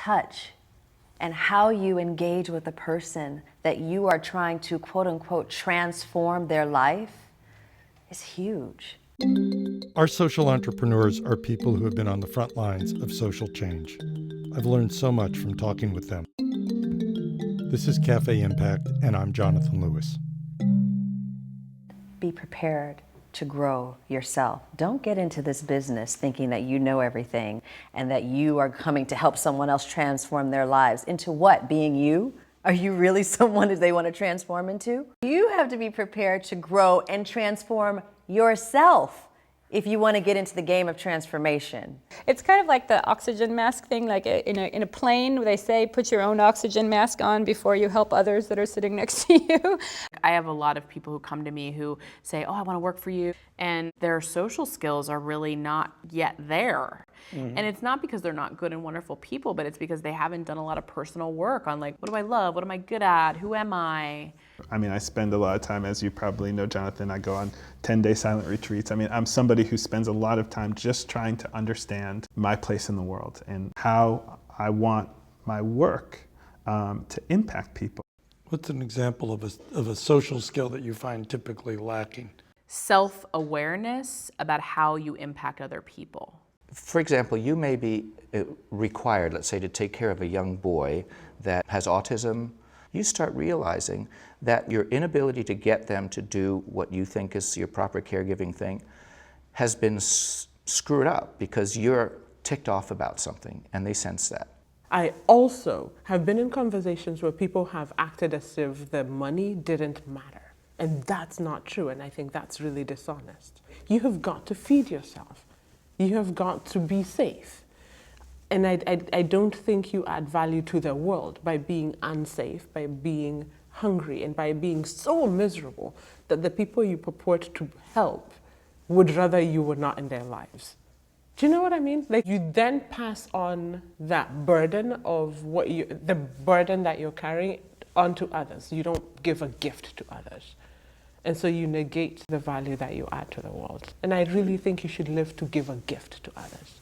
touch and how you engage with a person that you are trying to, quote unquote, transform their life is huge. Our social entrepreneurs are people who have been on the front lines of social change. I've learned so much from talking with them. This is Cafe Impact, and I'm Jonathan Lewis. Be prepared to grow yourself. Don't get into this business thinking that you know everything and that you are coming to help someone else transform their lives. Into what? Being you? Are you really someone that they want to transform into? You have to be prepared to grow and transform yourself if you want to get into the game of transformation. It's kind of like the oxygen mask thing, like in a plane, they say put your own oxygen mask on before you help others that are sitting next to you. I have a lot of people who come to me who say, oh, I want to work for you, and their social skills are really not yet there. And it's not because they're not good and wonderful people, but it's because they haven't done a lot of personal work on, like, what do I love? What am I good at? Who am I? I mean, I spend a lot of time, as you probably know, Jonathan, I go on 10-day silent retreats. I mean, I'm somebody who spends a lot of time just trying to understand my place in the world and how I want my work to impact people. What's an example of a social skill that you find typically lacking? Self-awareness about how you impact other people. For example, you may be required, let's say, to take care of a young boy that has autism. You start realizing that your inability to get them to do what you think is your proper caregiving thing has been screwed up because you're ticked off about something, and they sense that. I also have been in conversations where people have acted as if the money didn't matter. And that's not true, and I think that's really dishonest. You have got to feed yourself. You have got to be safe. And I don't think you add value to the world by being unsafe, by being hungry, and by being so miserable that the people you purport to help would rather you were not in their lives. Do you know what I mean? Like, you then pass on that burden of the burden that you're carrying onto others. You don't give a gift to others. And so you negate the value that you add to the world. And I really think you should live to give a gift to others.